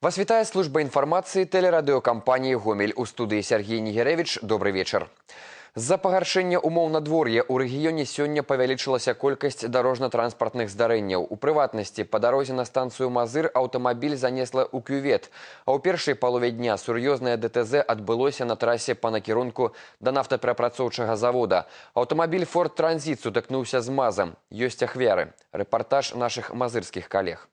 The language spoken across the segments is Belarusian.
Вас вітае служба інфармацыі тэлерадыёкампаніі «Гомель». У студыі Сергей Нігеревич. Добрый вечар. З-за пагаршэння умоў надвор'я ў рэгіёне сёння павялічылася колькасць дарожна-транспартных здарэнняў. У прыватнасці, па дарозе на станцыю Мазыр аўтамабіль занесла ў кювет. А ў першай палове дня сур'ёзнае ДТЗ адбылося на трасе па накірунку да нафтаперапрацоўчага завода. Аўтамабіль «Форд Транзит» сутыкнуўся з мазам. Ёсць ахвяры. Рэпартаж нашых мазырскіх калег.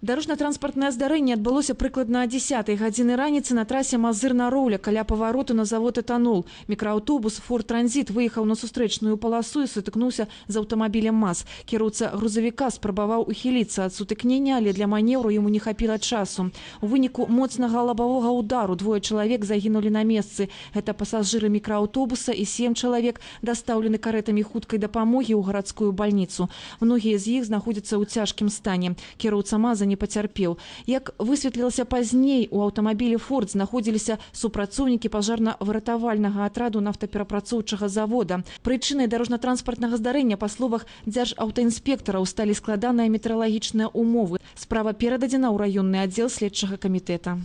Дарожна-транспартнае здарэнне адбылося прыкладна о 10 гадзіны раніцы на трасе Мазыр-на-Роўля каля павароту на завод «Этанол». Мікрааўтобус «Форд Транзит» выехаў на сустрэчную паласу і сутыкнуўся з аўтамабілем МАЗ. Кіроўца грузавіка спрабаваў ухіліцца ад сутыкнення, але для манеўру яму не хапіла часу. У выніку моцнага лабавога удару двое чалавек загінулі на месцы. Гэта пасажыры мікрааўтобуса і 7 чалавек дастаўлены карэтамі хуткай дапамогі ў гарадскую бальніцу. Многія з іх знаходзяцца ў цяжкім стане. Кіроўца МАЗа не пацярпеў. Як высветлілася пазней, у аўтамабілі «Форд» знаходзіліся супрацоўнікі пажарна-выратавальнага атраду нафтаперапрацоўчага завода. Прычынай дарожна-транспартнага здарэння, па словах дзяржаўтаінспектараў, сталі складаныя метэаралагічныя умовы. Справа перададзена ў раённы аддзел следчага камітэта.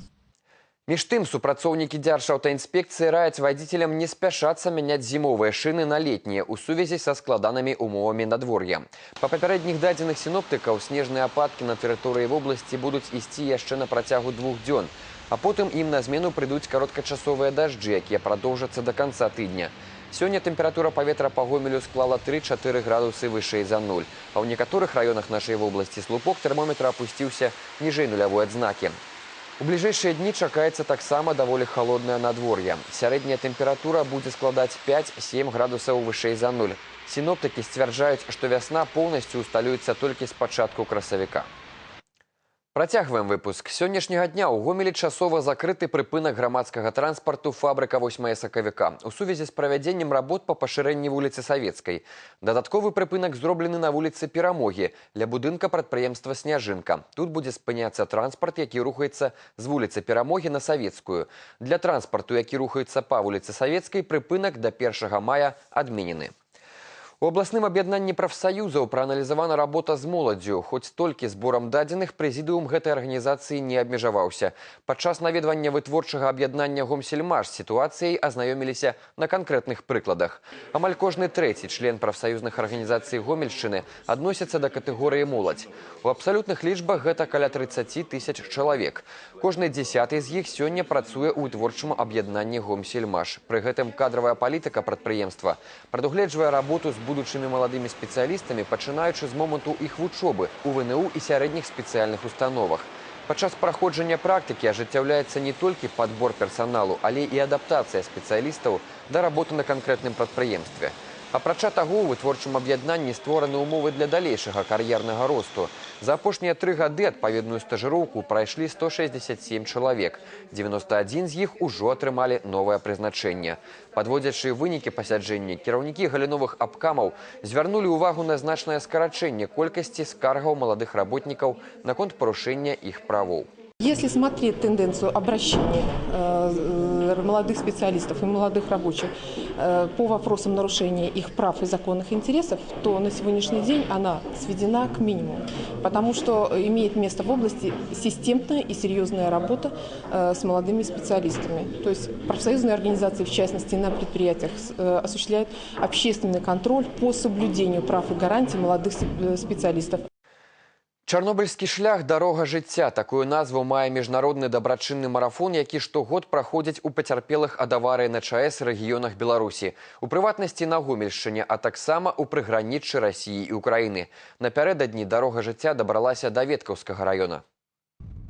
Між тым, супрацоўнікі дзяржаўтаінспекцыі раяць вадзіцелям не спяшацца мяняць зімовыя шыны на летнія ў сувязі са складанымі умовамі надвор'я. Па папярэдніх дадзеных сіноптыкаў, снежныя ападкі на тэрыторыі вобласці будуць ісці яшчэ на працягу 2 дзён, а потым ім на змену прыйдуць кароткачасовыя дажджы, якія прадоўжацца да канца тыдня. Сёння тэмпература паветра па Гомелю склала 3-4 градусы вышэй за 0, а ў некаторых раёнах нашай вобласці слупок тэрмометра апусціўся ніжэй нулявой адзнакі. У бліжэйшыя дні чакаецца таксама даволі халоднае надвор'е. Сярэдняя тэмпература будзе складаць 5-7 градусаў вышэй за 0. Сіноптыкі сцвярджаюць, што вясна поўнасцю усталюецца толькі з пачатку красавіка. Працягваем выпуск. Сённяшняга дня ў Гомелі часова закрыты прыпынак грамадскага транспарту «Фабрыка 8 сакавіка» у сувязі з правядзеннем работ па пашырэнні вуліцы Савецкай. Дадатковы прыпынак зроблены на вуліцы Перамогі ля будынка прадпрыемства «Сняжынка». Тут будзе спыняцца транспарт, які рухаецца з вуліцы Перамогі на Савецкую. Для транспарту, які рухаецца па вуліцы Савецкай, прыпынак да 1 мая адменены. У абласным аб'яднанні прафсаюзаў прааналізавана работа з моладдзю. Хоць толькі зборам дадзеных, прэзідыум гэтай арганізацыі не абмежаваўся. Падчас наведвання вытворчага аб'яднання «Гомсельмаш» з сітуацыяй азнаёміліся на канкрэтных прыкладах. Амаль кожны трэці член прафсаюзных арганізацый Гомельшчыны адносіцца да катэгорыі моладзь. У абсалютных лічбах гэта каля 30 000 чалавек. Кожны 10-й з іх сёння працуе ў вытворчым аб'яднанні «Гомсельмаш». Пры гэтым кадравая палітыка прадпрыемства прадугледжвае работу з будучымі маладымі спецыялістамі, пачынаючы з моманту іх вучобы ў ВНУ і сярэдніх спецыяльных установах. Падчас праходжання практыкі ажыццяўляецца не толькі падбор персаналу, але і адаптацыя спецыялістаў да работы на канкрэтным прадпрыемстве. Апрача таго, у вытворчым аб'яднанні створаны ўмовы для далейшага кар'ернага росту. За апошнія 3 гады адпаведную стажыроўку прайшлі 167 чалавек. 91 з іх ужо атрымалі новае прызначэнне. Падводзячы вынікі пасяджэння, кіраўнікі галіновых абкамаў звярнулі ўвагу на значнае скарачэнне колькасці скаргаў маладых работнікаў наконт парушэння іх правоў. Если смотреть тенденцию обращения молодых специалистов и молодых рабочих по вопросам нарушения их прав и законных интересов, то на сегодняшний день она сведена к минимуму, потому что имеет место в области системная и серьезная работа с молодыми специалистами. То есть профсоюзные организации, в частности на предприятиях, осуществляют общественный контроль по соблюдению прав и гарантий молодых специалистов. Чарнобыльскі шлях «Дарога жыцця» – такую назву мае міжнародны дабрачынны марафон, які штогод праходзіць у пацярпелых ад аварыі на ЧАЭС рэгіёнах Беларусі. У прыватнасці на Гомельшчыне, а таксама ў прыграніччы Расіі і Украіны. Напярэдадні «Дарога жыцця» дабралася да Веткаўскага раёна.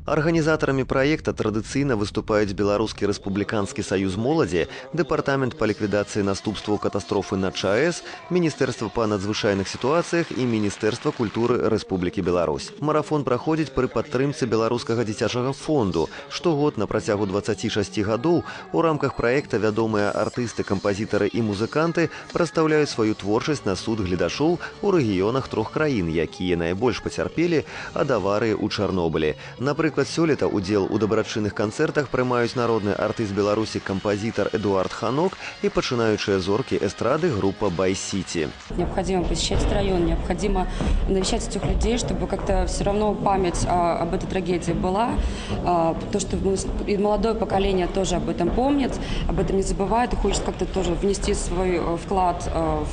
Арганізатарамі праекта традыцыйна выступаюць Беларускі рэспубліканскі саюз моладзі, Дэпартамент па ліквідацыі наступстваў катастрофы на ЧАЭС, Міністэрства па надзвычайных сітуацыях і Міністэрства культуры Рэспублікі Беларусь. Марафон праходзіць пры падтрымцы Беларускага дзіцячага фонду. Штогод на працягу 26 гадоў у рамках праекта вядомыя артысты, кампазітары і музыканты прадстаўляюць сваю творчасць на суд гледашоў у рэгіёнах 3 краін, якія найбольш пацярпелі ад аварыі ў Чарнобылі. Напрыклад, Напрыклад, сёлета удзел у дабрачынных канцэртах прымаюць народны артыст Беларусі кампазітар Эдуард Ханок и пачынаючыя зоркі эстрады группа «Бай-Сити». Необходимо посещать этот район, необходимо навещать этих людей, чтобы как-то все равно память об этой трагедии была. То, что и молодое поколение тоже об этом помнит, об этом не забывает и хочет как-то тоже внести свой вклад в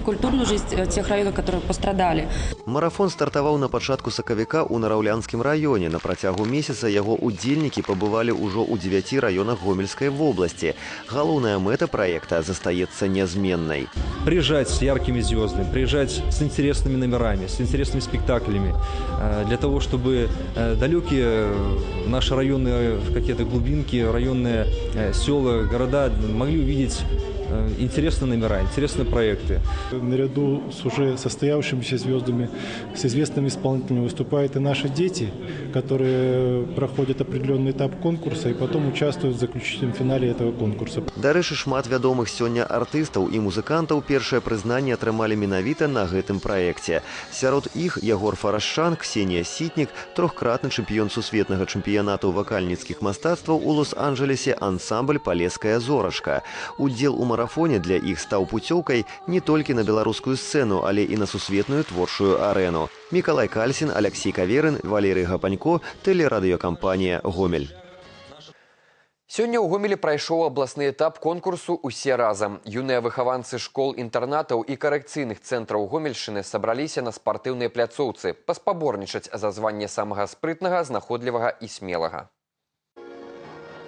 культурную жизнь тех районов, которые пострадали. Марафон стартаваў на пачатку сакавіка ў Нараўлянскім раёне. На працягу месяца яго удзельнікі пабывалі ўжо ў 9 раёнах Гомельской области. Галоўная мэта проекта застаецца нязменнай. Приезжать с яркими звездами, приезжать с интересными номерами, с интересными спектаклями, для того, чтобы далекие наши районные какие-то глубинки, районные села, города могли увидеть интересные номера, интересные проекты. Наряду с уже состоявшимися звездами, с известными исполнителями выступают и наши дети, которые проходят определенный этап конкурса и потом участвуют в заключительном финале этого конкурса. Дарэчы, шмат вядомых сёння артыстаў і музыкантаў першае прызнанне атрымалі менавіта на гэтым праекце. Сярод іх Ягор Фарашчан, Ксенія Сітнік, трохкратны чэмпіён сусветнага чэмпіянату вакальніцкіх мастацтваў у Лос-Анджелесе ансамбль «Палеская зорачка». Удзел у марафоне для іх стаў пуцёўкай не толькі на беларускую сцэну, але і на сусветную творчую арэну. Мікалай Кальсін, Алексей Каверын, Валерый Гапанько, тэлерадыёкампанія «Гомель». Сёння ў Гомелі прайшоў абласны этап конкурсу «Усе разам». Юныя выхаванцы школ-інтэрнатаў і карэкцыйных цэнтраў Гомельшчыны сабраліся на спартыўнай пляцоўцы паспаборнічаць за званне самага спрытнага, знаходлівага і смелага.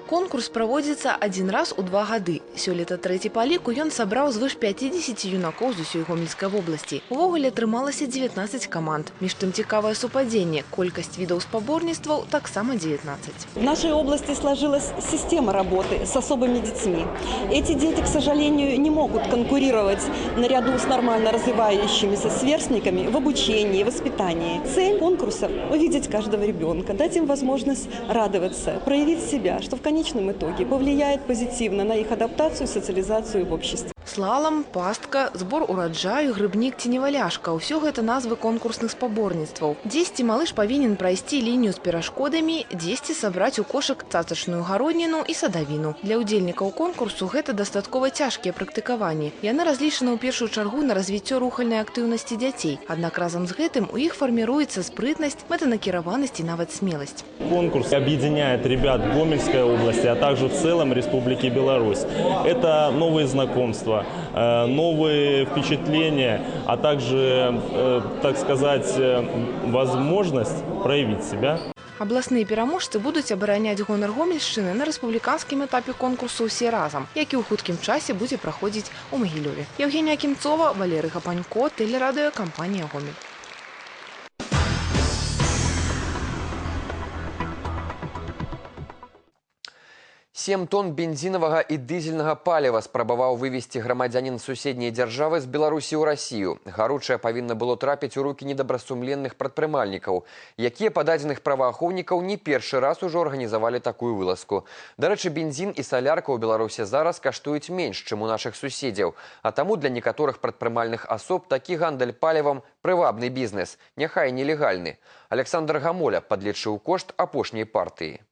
Конкурс праводзіцца один раз у 2 гады. Сёлета трэці па ліку ён сабраў звыш 50 юнакоў з усёй Гомельскай вобласці. Увогуле атрымалася 19 команд. Між тым цікавае супадзенне. Колькасць відаў спаборніцтваў таксама 19. В нашей области сложилась система работы с особыми детьми. Эти дети, к сожалению, не могут конкурировать наряду с нормально развивающимися сверстниками в обучении, воспитании. Цель конкурса – увидеть каждого ребенка, дать им возможность радоваться, проявить себя, что в конечном итоге повлияет позитивно на их адаптацию и социализацию в обществе. Слалам, пастка, збор ураджаю, грыбнік ці неваляшка – усё гэта назвы конкурсных спаборніцтваў. Дзесьці малыш павінен прайсці лінію з перашкодамі, дзесьці сабраць у кошык цацачную гародніну і садавіну. Для удзельнікаў конкурсу гэта дастаткова цяжкія практыкаванні. Яны разлічаны ў першую чаргу на развіццё рухальнай актыўнасці дзяцей. Аднак разам з гэтым у іх фарміруецца спрытнасць, мэтанакіраванасць і нават смеласць. Конкурс объединяет ребят Гомельской области, а также в целом Республики Беларусь. Это новые знакомства, новые впечатления, а также, так сказать, возможность проявить себя. Абласныя пераможцы будуць абараняць гонар Гомельшчыны на рэспубліканскім этапе конкурсу «Усе разам», які ў хуткім часе будзе праходзіць у Магілёве. Евгения Кімцова, Валерый Гапанько, тэлерадыёкампанія «Гомель». 7 тонн бензиновага і дызельнага паліва спрабаваў вывезці грамадзянін суседняй дзяржавы з Беларусі ў Расію. Гаручае павінна было трапіць у рукі недобрасумленных прадпрымальнікаў, якія па дадзеных праваахоўнікаў не першы раз ужо арганізавалі такую вылазку. Дарэчы, бензін і салярка ў Беларусі зараз каштуюць менш, чым у нашых суседзяў, а таму для некаторых прадпрымальных асоб такі гандаль палівам прывабны бізнес, няхай нелегальны. Александр Гамоля падлічыў кошт апошняй партыі.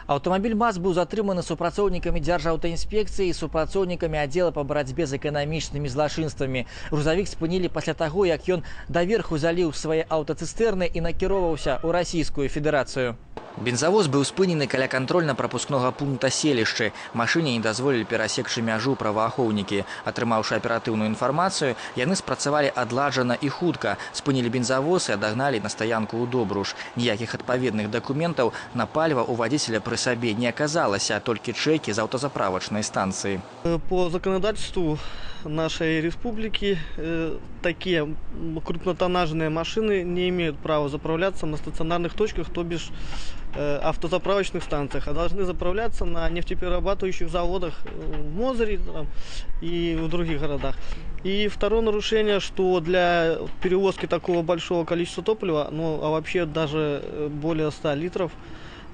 Аўтамабіль МАЗ быў затрыманы супрацоўнікамі дзяржаўтаінспекцыі і супрацоўнікамі аддзела па барацьбе з эканамічнымі злачынствамі. Грузавік спынілі пасля таго, як ён даверху заліў свае аўтацыстэрны і накіроўваўся ў Расійскую Федэрацыю. Бензавоз быў спынены каля кантрольна-прапускнога пункта селішчы. Машыне не дазволілі перасекчы мяжу праваахоўнікі. Атрымаўшы аператыўную інфармацыю, яны спрацавалі адладжана і хутка. Спынілі бензавоз і адагналі на стаянку ў Добруж. Ніякіх адпаведных дакументаў на паліва у вадзіцеля при сабе не оказалось, а только чеки з автозаправочной станции. По законодательству нашей республики такие крупнотоннажные машины не имеют права заправляться на стационарных точках, то бишь автозаправочных станциях, а должны заправляться на нефтеперерабатывающих заводах в Мозыре и в других городах. И второе нарушение, что для перевозки такого большого количества топлива, ну а вообще даже более 100 литров,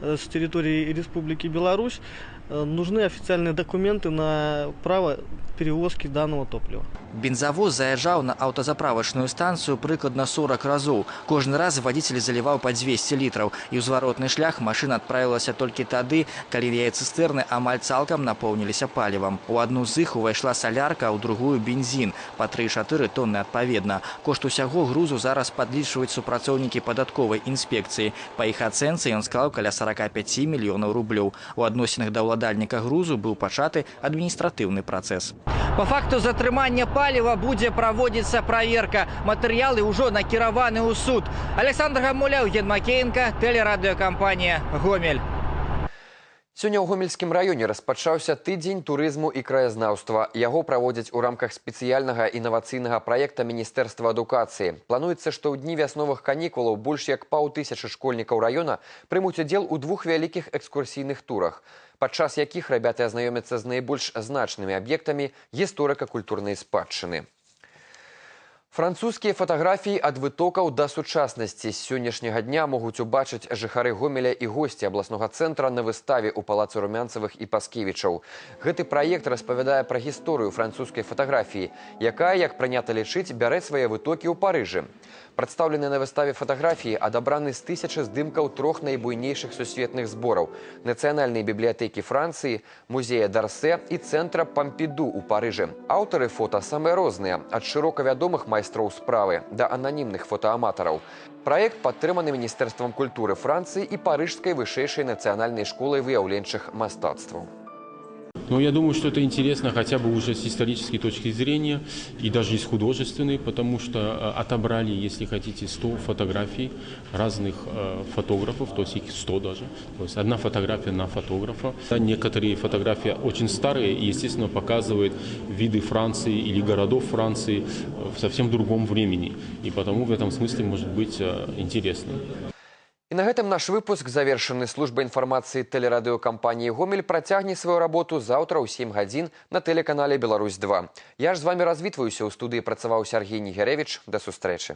с территории Республики Беларусь, нужны официальные документы на право перевозки данного топлива. Бензавоз заезжал на автозаправочную станцию прыкладна 40 разоў. Кожны раз водитель заливал по 200 литров. И ў зваротны шлях машина отправилась только тады, калі яе цистерны амаль цалкам наполнились палівам. У одну з іх увайшла солярка, а у другую бензин по 3-4 тонны адпаведна. Кошт усяго грузу зараз подлічваюць супрацоўнікі падатковай інспекцыі. Па іх ацэнцы ён склаў каля 45 мільёнаў рублёў. У адносінах да ўладальніка грузу быў пачаты адміністратыўны працэс. По факту затрымання паліва будзе праводзіцца праверка. Матэрыялы ўжо накіраваны ў суд. Александр Гамуля, Евген Макеенко, тэлерадыёкампанія «Гомель». Сёння ў Гомельскім раёне распачаўся тыдзень турызму і краязнаўства. Яго праводзяць у рамках спецыяльнага інавацыйнага праекта Міністэрства адукацыі. Плануецца, што ў дні вясновых канікулаў больш як 500 школьнікаў раёна прымуць удзел у 2 вялікіх экскурсійных турах, падчас якіх рабяты азнаёмяцца з найбольш значнымі аб'ектамі гісторыка-культурнай спадчыны. Французскія фатаграфіі ад вытокаў да сучаснасці з сённяшняга дня могуць убачыць жыхары Гомеля і госці абласнога цэнтра на выставе ў палацы Румянцавых і Паскевічаў. Гэты праект распавядае пра гісторыю французскай фатаграфіі, якая, як прынята лічыць, бярэ свае вытокі ў Парыжы. Прадстаўленыя на выставе фатаграфіі адабраны з 1000 здымкаў 3 найбуйнейшых сусветных збораў – Нацыянальнай бібліятэкі Францыі, музея Дарсе і цэнтра Пампіду ў Парыжы. Аўтары фота самыя розныя, ад шырока вядомых майстроў справы да ананімных фотааматараў. Праект падтрыманы Міністэрствам культуры Францыі і Парыжскай вышэйшай нацыянальнай школай выяўленчых мастацтваў. Но я думаю, что это интересно хотя бы уже с исторической точки зрения и даже из художественной, потому что отобрали, если хотите, 100 фотографий разных фотографов, то есть их 100 даже. То есть одна фотография на фотографа. Некоторые фотографии очень старые и, естественно, показывают виды Франции или городов Франции в совсем другом времени. И потому в этом смысле может быть интересно. І на гэтым наш выпуск завершаны. Служба інфармацыі тэлерадыёкампаніі «Гомель» працягне сваю работу заўтра ў 7 гадзін на тэлеканале «Беларусь-2». Я ж з вами развітваюся. У студыі працаваў Сергей Нігеревич. Да сустрэчы.